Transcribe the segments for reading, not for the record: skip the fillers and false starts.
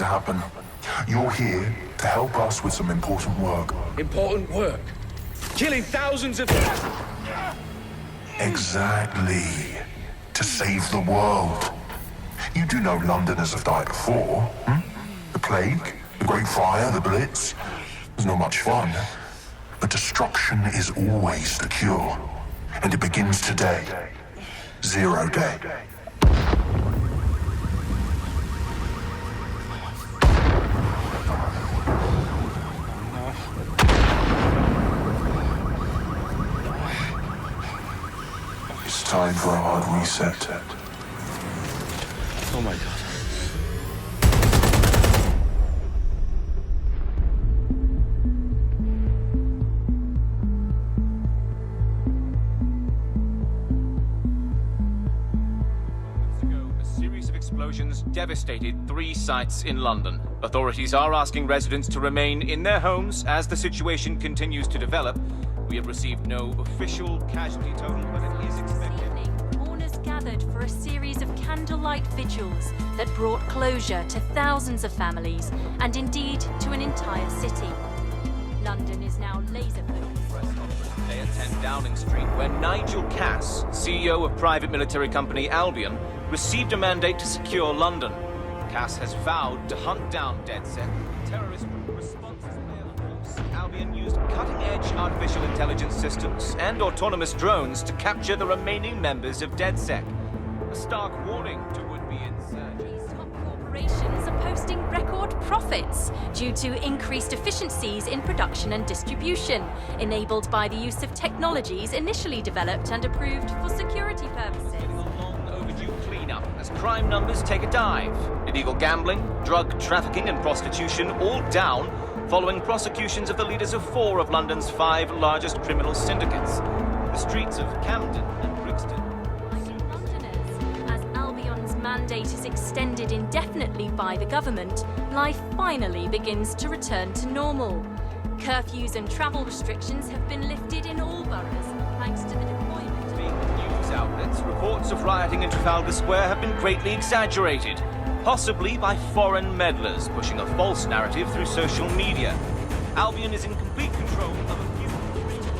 to happen. You're here to help us with some important work. Important work? Killing thousands of... Exactly. To save the world. You do know Londoners have died before, hmm? The Plague, the Great Fire, the Blitz. It's not much fun. But destruction is always the cure. And it begins today. Zero Day. It's time for a hard reset. Oh my God. Explosions devastated 3 sites in London. Authorities are asking residents to remain in their homes as the situation continues to develop. We have received no official casualty total, but it is expected. This evening, mourners gathered for a series of candlelight vigils that brought closure to thousands of families and indeed to an entire city. London is now laser-focused. Press conference today at 10 Downing Street, where Nigel Cass, CEO of private military company Albion, received a mandate to secure London. Cass has vowed to hunt down DedSec. Terrorist responses Albion used cutting-edge artificial intelligence systems and autonomous drones to capture the remaining members of DedSec. A stark warning to would-be insurgents. These top corporations are posting record profits due to increased efficiencies in production and distribution, enabled by the use of technologies initially developed and approved for security purposes. Cleanup as crime numbers take a dive. Illegal gambling, drug trafficking and prostitution all down following prosecutions of the leaders of 4 of London's 5 largest criminal syndicates. The streets of Camden and Brixton. Londoners, as Albion's mandate is extended indefinitely by the government, life finally begins to return to normal. Curfews and travel restrictions have been lifted in all boroughs thanks to the deployment. News outlets, reports of rioting in Trafalgar Square have been greatly exaggerated, possibly by foreign meddlers pushing a false narrative through social media. Albion is in complete control of a few...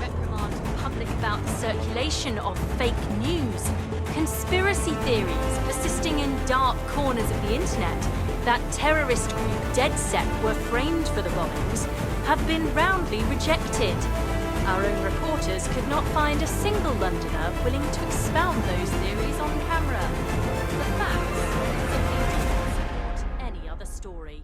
Reprimand the public about the circulation of fake news, conspiracy theories persisting in dark corners of the internet that terrorist group DedSec were framed for the bombings have been roundly rejected. Our own reporters could not find a single Londoner willing to expound those theories on camera. The facts simply don't support any other story.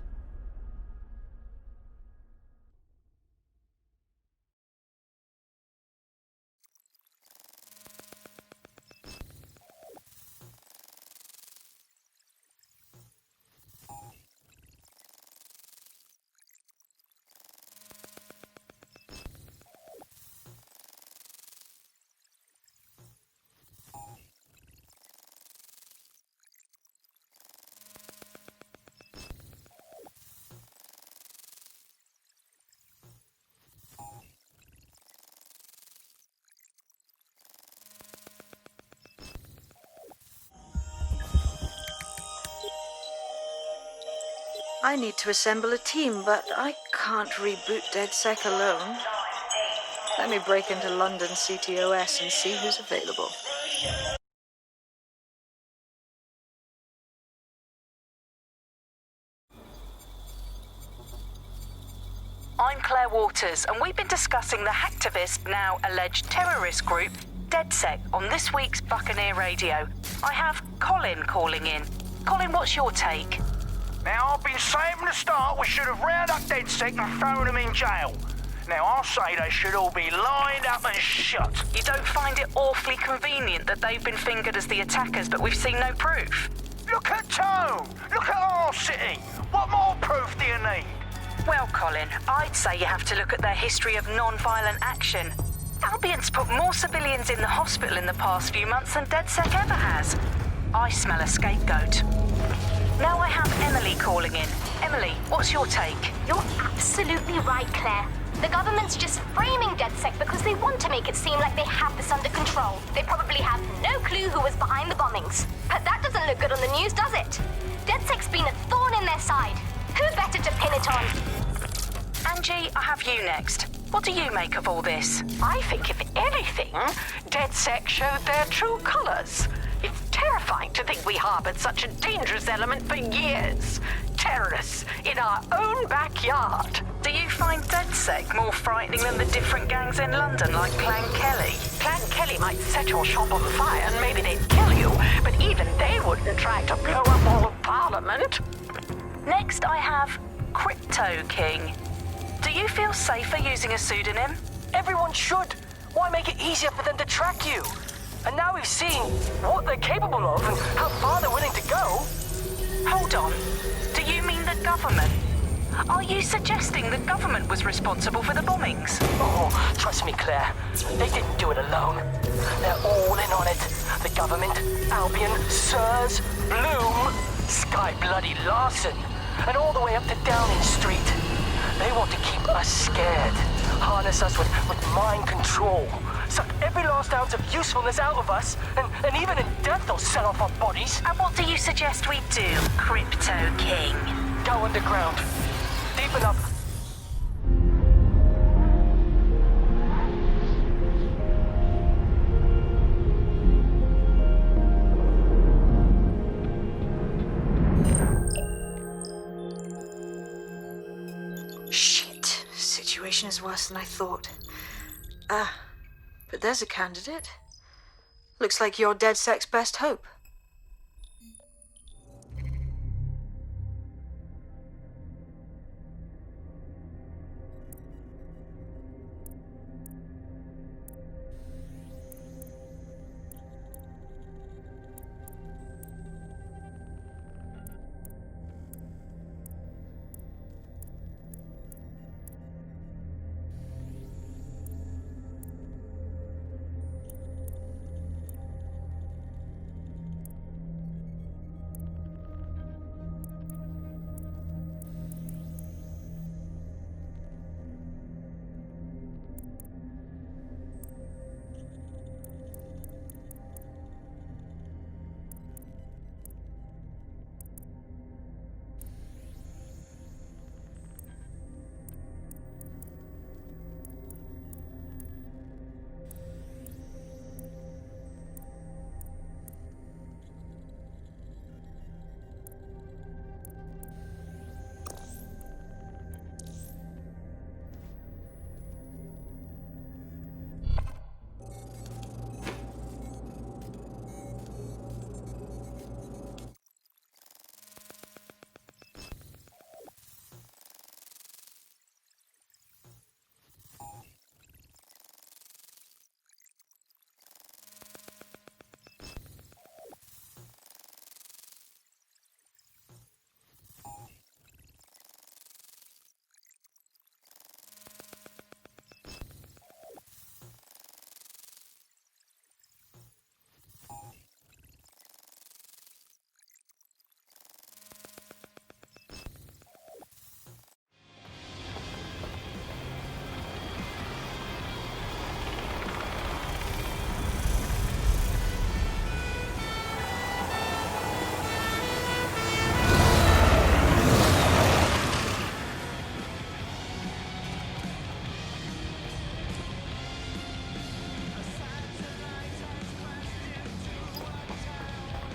I need to assemble a team, but I can't reboot DedSec alone. Let me break into London CTOS and see who's available. I'm Claire Waters, and we've been discussing the hacktivist, now alleged terrorist group, DedSec, on this week's Buccaneer Radio. I have Colin calling in. Colin, what's your take? Now, I've been saying from the start we should have rounded up DedSec and thrown them in jail. Now, I'll say they should all be lined up and shot. You don't find it awfully convenient that they've been fingered as the attackers, but we've seen no proof? Look at Tone! Look at our city! What more proof do you need? Well, Colin, I'd say you have to look at their history of non-violent action. Albion's put more civilians in the hospital in the past few months than DedSec ever has. I smell a scapegoat. Now I have Emily calling in. Emily, what's your take? You're absolutely right, Claire. The government's just framing DedSec because they want to make it seem like they have this under control. They probably have no clue who was behind the bombings. But that doesn't look good on the news, does it? DedSec's been a thorn in their side. Who better to pin it on? Angie, I have you next. What do you make of all this? I think, if anything, DedSec showed their true colors. It's terrifying to think we harbored such a dangerous element for years. Terrorists in our own backyard. Do you find DedSec more frightening than the different gangs in London, like Clan Kelly? Clan Kelly might set your shop on fire and maybe they'd kill you, but even they wouldn't try to blow up all of Parliament. Next, I have Crypto King. Do you feel safer using a pseudonym? Everyone should. Why make it easier for them to track you? And now we've seen what they're capable of and how far they're willing to go. Hold on. Do you mean the government? Are you suggesting the government was responsible for the bombings? Oh, trust me, Claire. They didn't do it alone. They're all in on it. The government, Albion, Sirs, Bloom, Sky Bloody Larson, and all the way up to Downing Street. They want to keep us scared, harness us with mind control, suck every last ounce of usefulness out of us, and even in death they'll sell off our bodies. And what do you suggest we do, Crypto King? Go underground. Deep enough. Shit. Situation is worse than I thought. But there's a candidate. Looks like you're DedSec's best hope.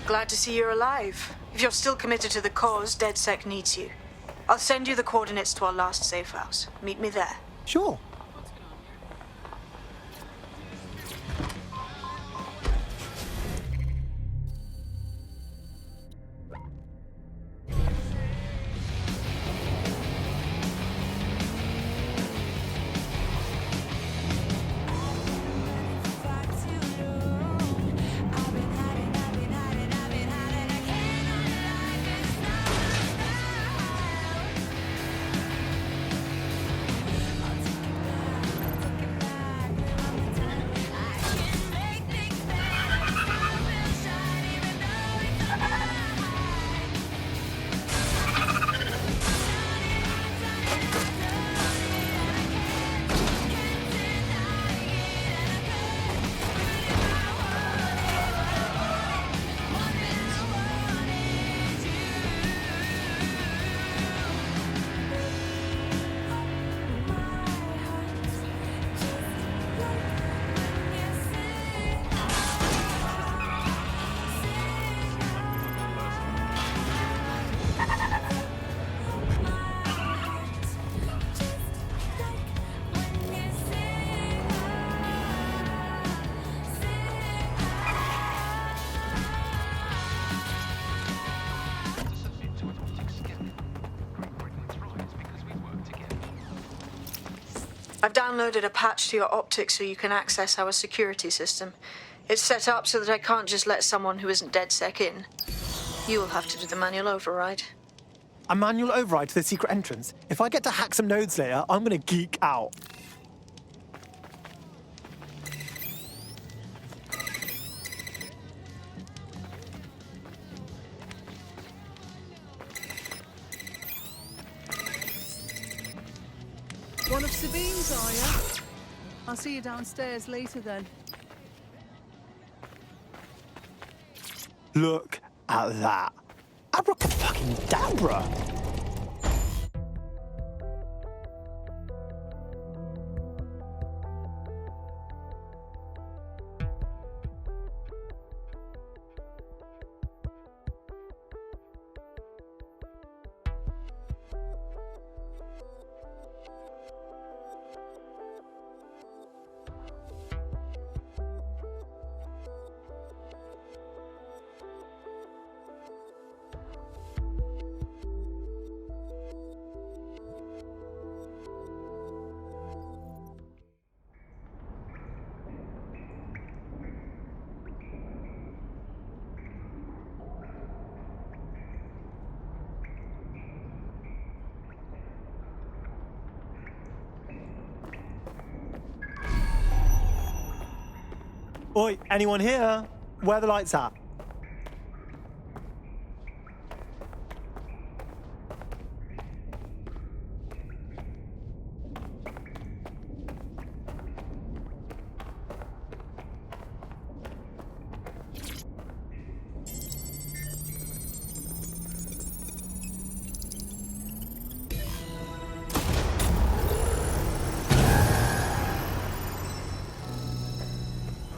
Glad to see you're alive. If you're still committed to the cause, DedSec needs you. I'll send you the coordinates to our last safe house. Meet me there. Sure. I've downloaded a patch to your optics so you can access our security system. It's set up so that I can't just let someone who isn't DedSec in. You will have to do the manual override. A manual override to the secret entrance? If I get to hack some nodes later, I'm gonna geek out. One of Sabine's, are you? I'll see you downstairs later then. Look at that. Abracadabra! Oi, anyone here? Where are the lights at?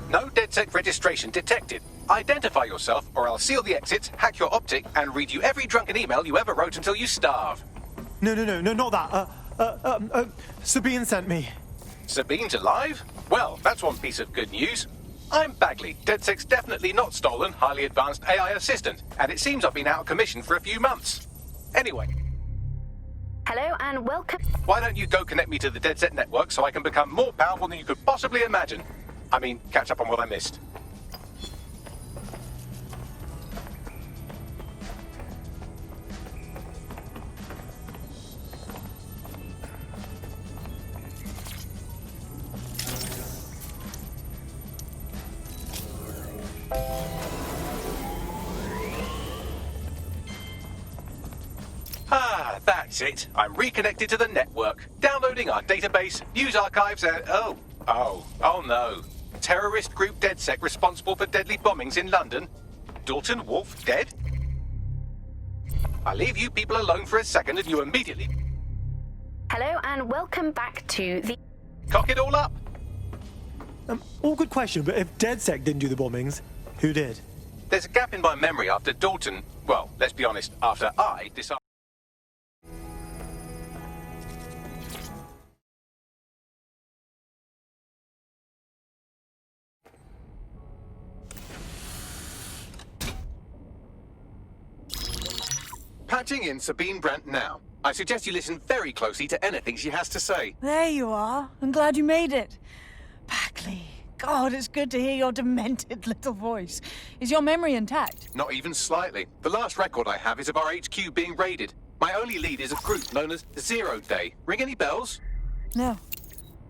No DedSec registration detected. Identify yourself, or I'll seal the exits, hack your optic, and read you every drunken email you ever wrote until you starve. No, not that. Sabine sent me. Sabine's alive? Well, that's one piece of good news. I'm Bagley, DedSec's definitely not stolen, highly advanced AI assistant, and it seems I've been out of commission for a few months. Anyway. Hello and welcome. Why don't you go connect me to the DedSec network so I can become more powerful than you could possibly imagine? I mean, catch up on what I missed. Ah, that's it. I'm reconnected to the network, downloading our database, news archives, and oh no. Terrorist group DedSec responsible for deadly bombings in London? Dalton Wolf dead? I leave you people alone for a second and you immediately... Hello and welcome back to the... Cock it all up! All good question, but if DedSec didn't do the bombings, who did? There's a gap in my memory after Dalton... Well, let's be honest, after I decided... Patching in Sabine Brandt now. I suggest you listen very closely to anything she has to say. There you are. I'm glad you made it. Bagley. God, it's good to hear your demented little voice. Is your memory intact? Not even slightly. The last record I have is of our HQ being raided. My only lead is a group known as Zero Day. Ring any bells? No.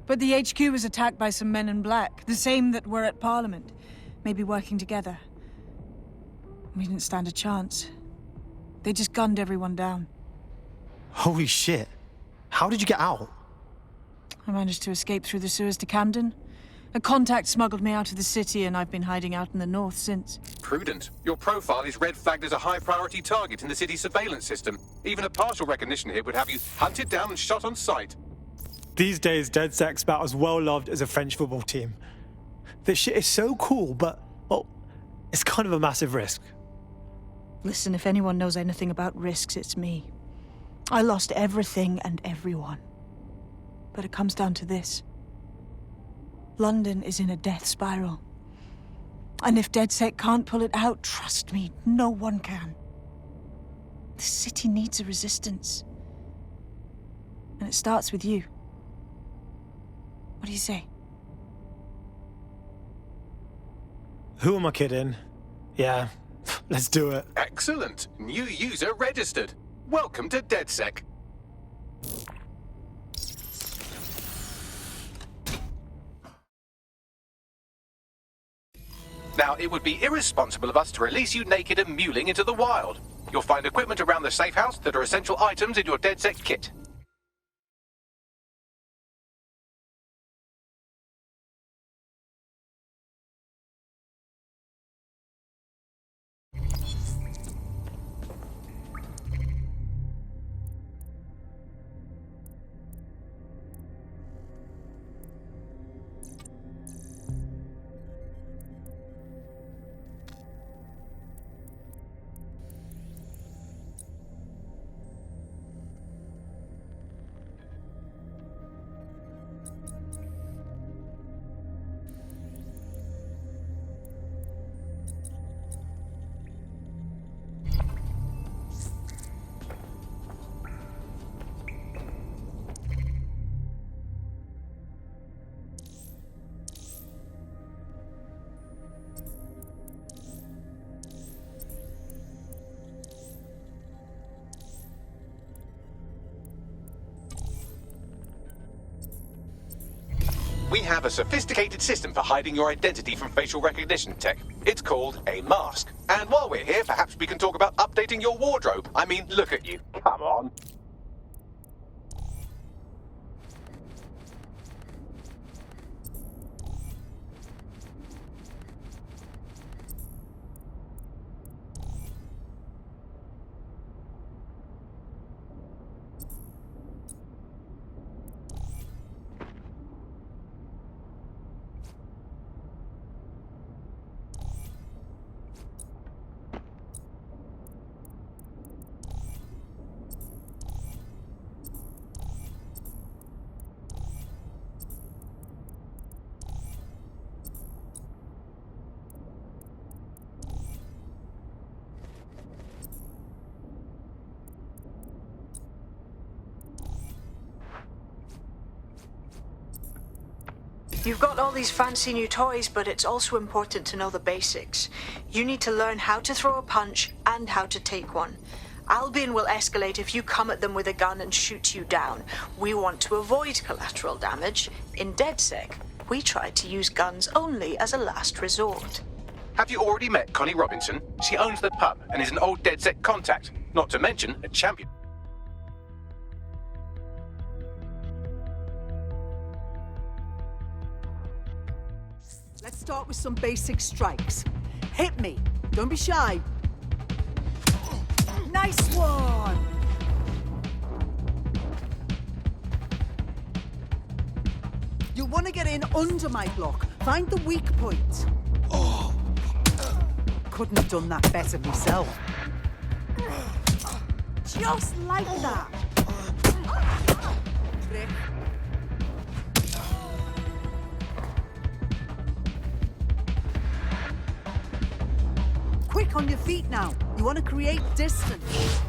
But the HQ was attacked by some men in black, the same that were at Parliament. Maybe working together. We didn't stand a chance. They just gunned everyone down. Holy shit. How did you get out? I managed to escape through the sewers to Camden. A contact smuggled me out of the city, and I've been hiding out in the north since. Prudent. Your profile is red flagged as a high-priority target in the city's surveillance system. Even a partial recognition hit would have you hunted down and shot on sight. These days, DedSec's about as well loved as a French football team. This shit is so cool, but, well, it's kind of a massive risk. Listen, if anyone knows anything about risks, it's me. I lost everything and everyone. But it comes down to this. London is in a death spiral. And if DedSec can't pull it out, trust me, no one can. The city needs a resistance. And it starts with you. What do you say? Who am I kidding? Yeah, let's do it. Excellent. New user registered. Welcome to DedSec. Now, it would be irresponsible of us to release you naked and mewling into the wild. You'll find equipment around the safe house that are essential items in your DedSec kit. We have a sophisticated system for hiding your identity from facial recognition tech. It's called a mask. And while we're here, perhaps we can talk about updating your wardrobe. I mean, look at you. Come on. You've got all these fancy new toys, but it's also important to know the basics. You need to learn how to throw a punch and how to take one. Albion will escalate if you come at them with a gun and shoot you down. We want to avoid collateral damage. In DedSec, we try to use guns only as a last resort. Have you already met Connie Robinson? She owns the pub and is an old DedSec contact, not to mention a champion. Let's start with some basic strikes. Hit me. Don't be shy. Nice one! You'll want to get in under my block. Find the weak point. Oh. Couldn't have done that better myself. Just like that. Prick. Quick on your feet now. You want to create distance.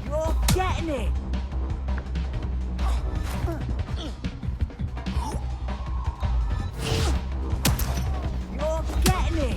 You're getting it. You're getting it.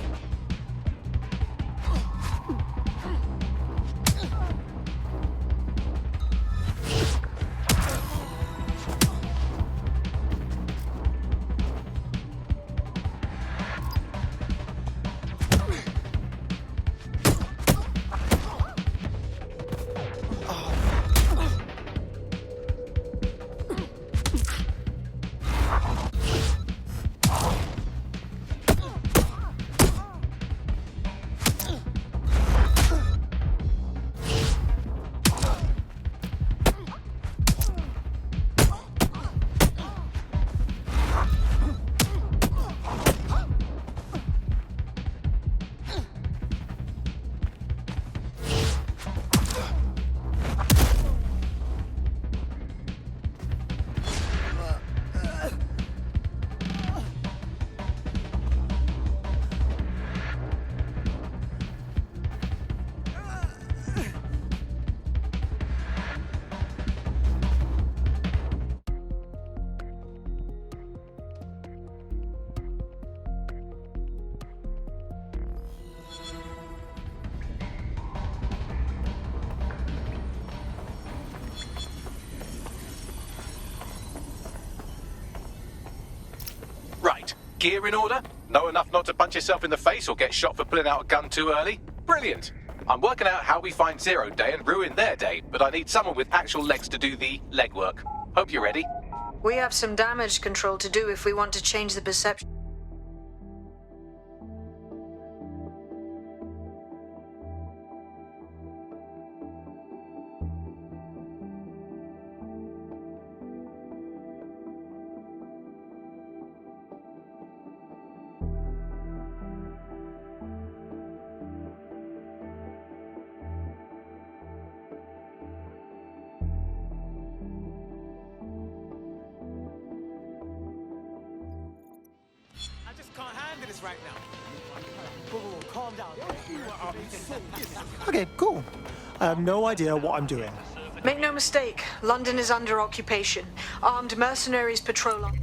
Gear in order? Know enough not to punch yourself in the face or get shot for pulling out a gun too early? Brilliant! I'm working out how we find Zero Day and ruin their day, but I need someone with actual legs to do the legwork. Hope you're ready. We have some damage control to do if we want to change the perception. Can't handle this right now. Whoa, calm down. Okay, cool. I have no idea what I'm doing. Make no mistake, London is under occupation. Armed mercenaries patrol on.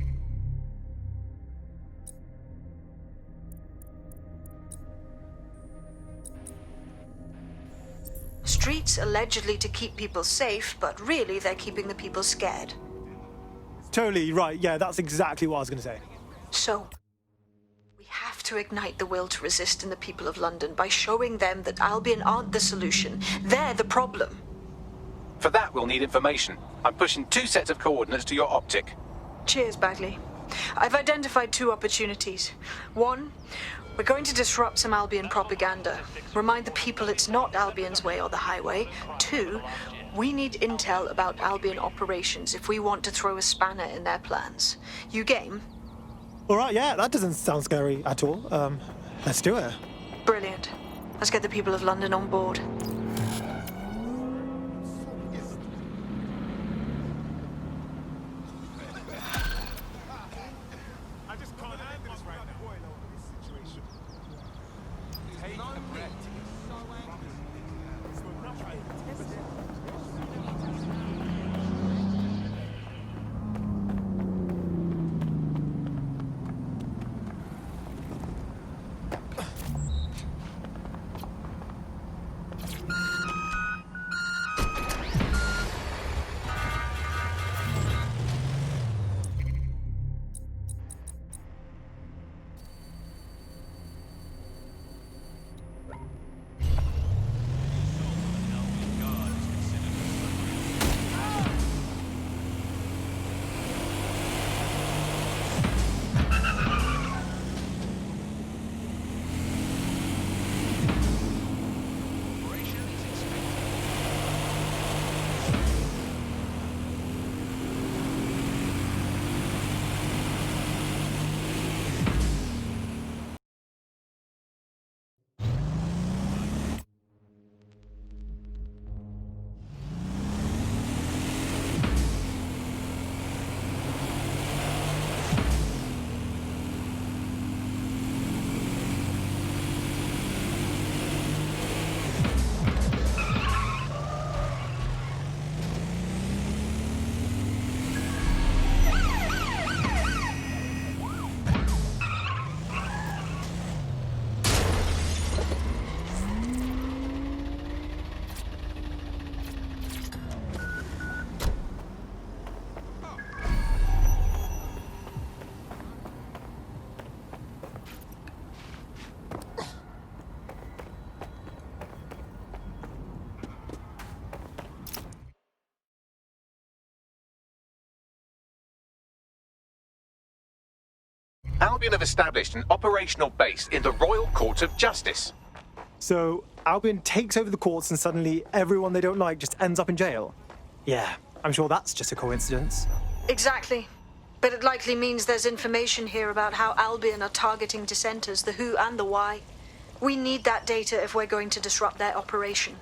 Streets allegedly to keep people safe, but really they're keeping the people scared. Totally right. Yeah, that's exactly what I was going to say. So, we have to ignite the will to resist in the people of London by showing them that Albion aren't the solution. They're the problem. For that, we'll need information. I'm pushing 2 sets of coordinates to your optic. Cheers, Bagley. I've identified 2 opportunities. 1, we're going to disrupt some Albion propaganda. Remind the people it's not Albion's way or the highway. 2, we need intel about Albion operations if we want to throw a spanner in their plans. You game? All right, yeah, that doesn't sound scary at all. Let's do it. Brilliant. Let's get the people of London on board. Albion have established an operational base in the Royal Court of Justice. So, Albion takes over the courts and suddenly everyone they don't like just ends up in jail? Yeah, I'm sure that's just a coincidence. Exactly. But it likely means there's information here about how Albion are targeting dissenters, the who and the why. We need that data if we're going to disrupt their operation.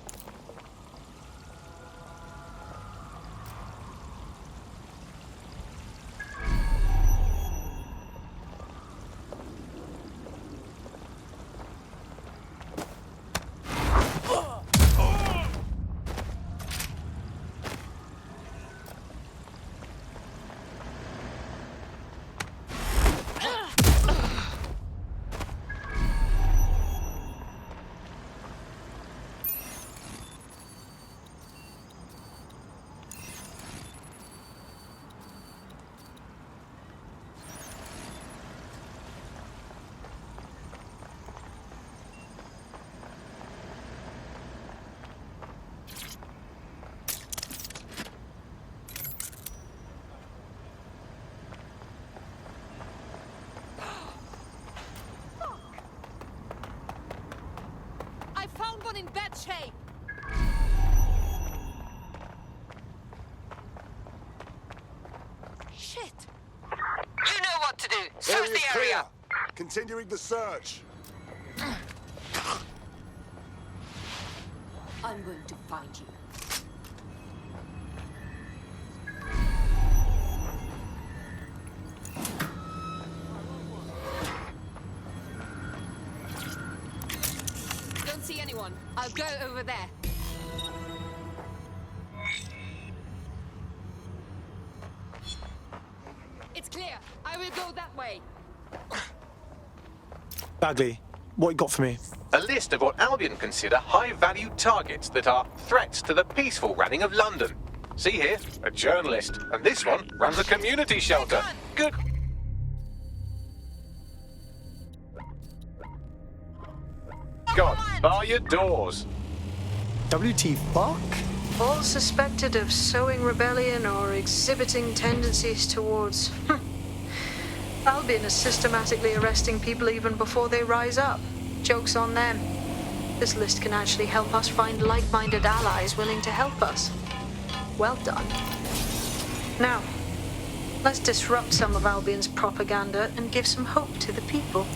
everyone in bad shape. Shit. You know what to do. Search Area's the area. clear. Continuing the search. I'm going to find you. Don't see anyone. I'll go over there. It's clear. I will go that way. Bagley, what you got for me? A list of what Albion consider high-value targets that are threats to the peaceful running of London. See here, a journalist, and this one runs a community shelter. Good. God, bar your doors. WT fuck? All suspected of sowing rebellion or exhibiting tendencies towards. Albion is systematically arresting people even before they rise up. Joke's on them. This list can actually help us find like-minded allies willing to help us. Well done. Now, let's disrupt some of Albion's propaganda and give some hope to the people.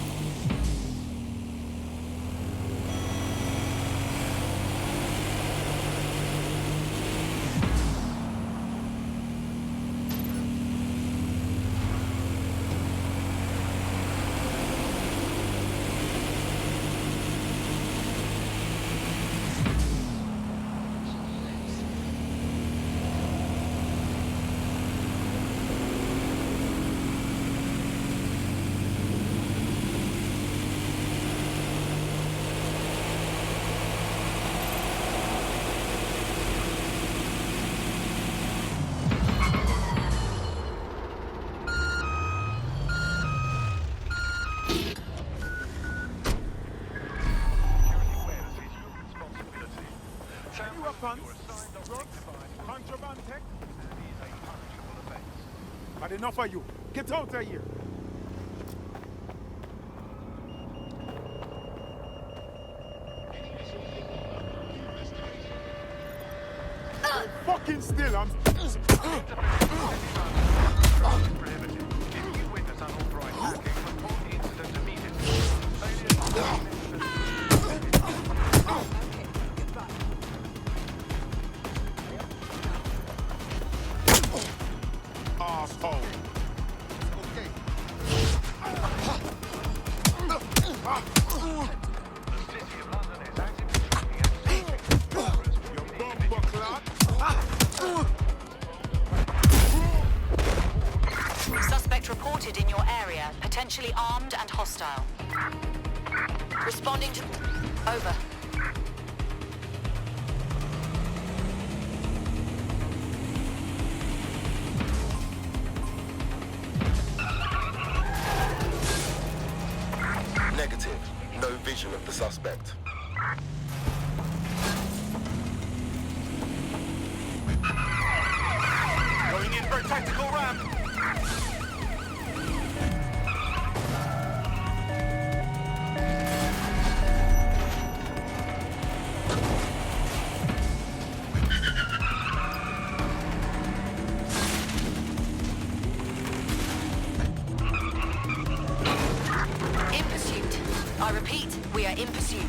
Had enough of you. Get out of here. Fucking still, I'm... Asshole. Suspect reported in your area, potentially armed and hostile. Responding to... Over. Negative. No vision of the suspect. Going in for a tactical ramp. In pursuit. I repeat, we are in pursuit.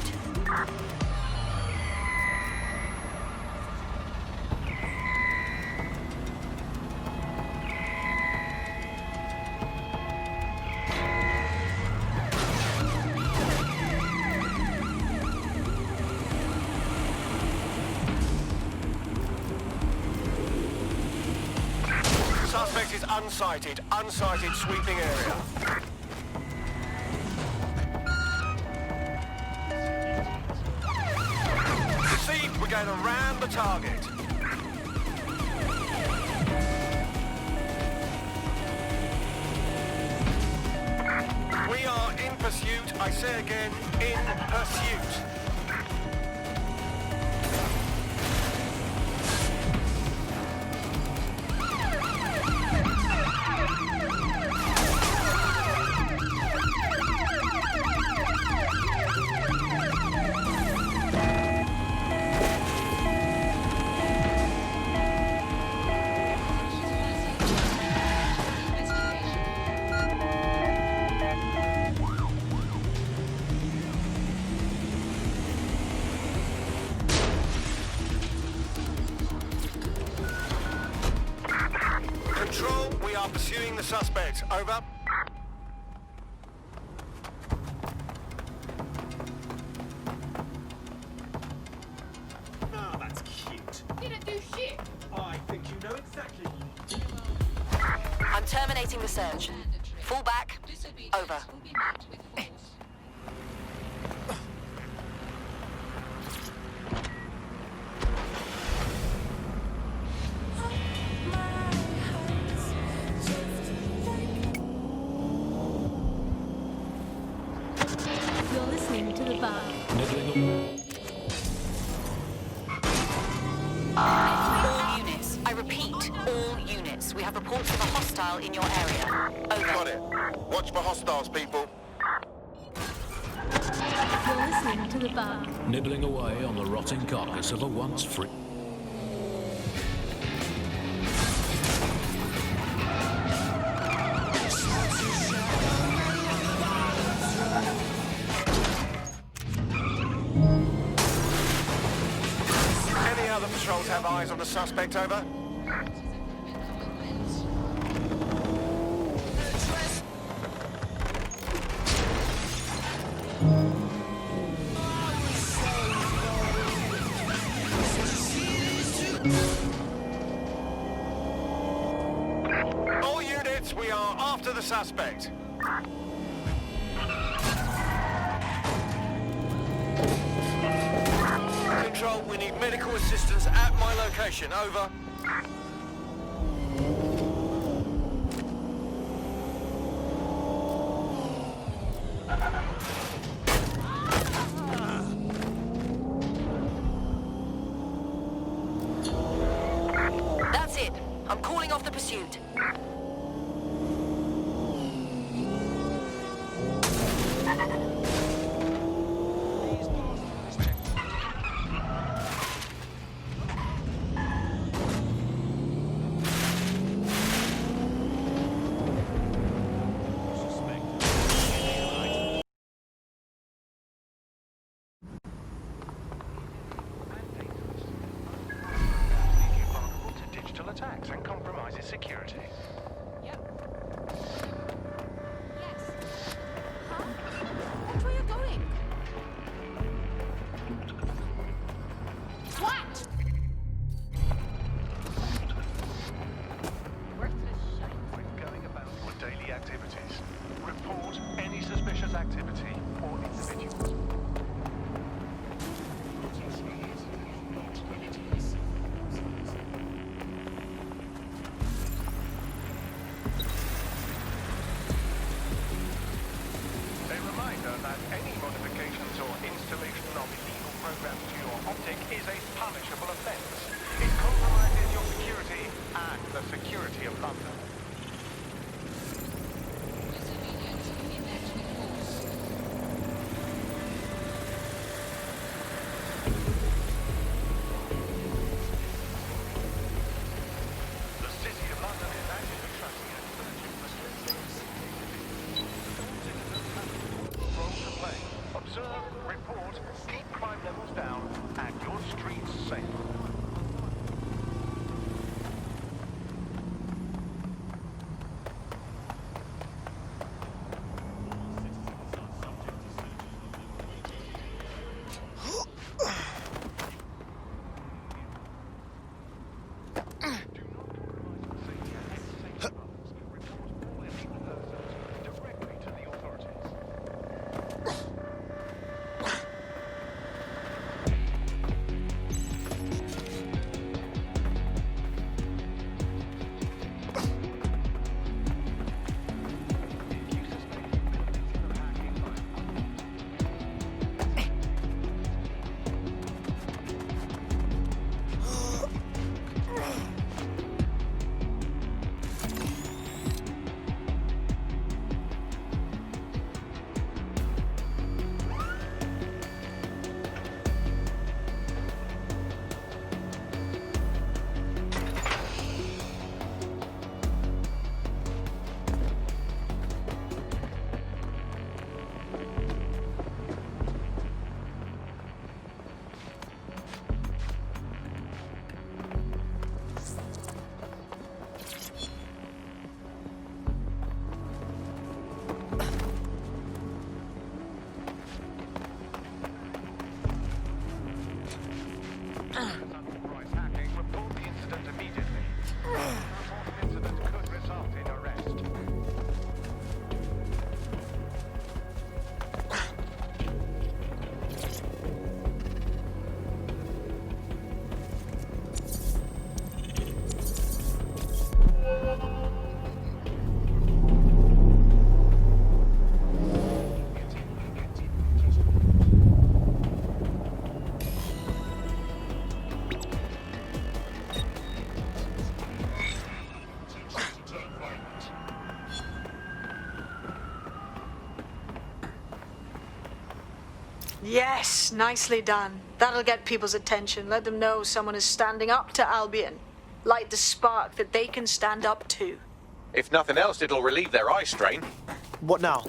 Suspect is unsighted. Unsighted sweeping area. Received. We're going to ram the target. We are in pursuit. I say again, in pursuit. are pursuing the suspect. Over. Oh, that's cute. Didn't do shit. I think you know exactly. I'm terminating the search. Fall back. Over. You're listening to the bar. All units. I repeat, all units. We have reports of a hostile in your area. Over. Got it. Watch for hostiles, people. You're listening to the bar. Nibbling away on the rotting carcass of a once free... Any other patrols have eyes on the suspect? Over. All units, we are after the suspect. Control, we need medical assistance at my location. Over. That's it. I'm calling off the pursuit. Digital attacks and compromises security. Watch where you're going. What? Worthless shite. When going about your daily activities, report any suspicious activity or individuals. A reminder that any modifications or installation of illegal programs to your optic is a punishable offence. It compromises your security and the security of London. The City of London is actively trusting and searching for role to play. Observe, report, keep crime levels down, and your streets safe. Unauthorized hacking, report the incident immediately. Report an incident could result in arrest. Yes, nicely done. That'll get people's attention. Let them know someone is standing up to Albion. Light the spark that they can stand up to. If nothing else, it'll relieve their eye strain. What now?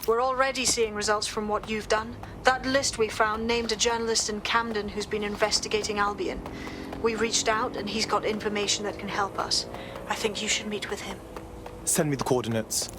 We're already seeing results from what you've done. That list we found named a journalist in Camden who's been investigating Albion. We reached out and he's got information that can help us. I think you should meet with him. Send me the coordinates.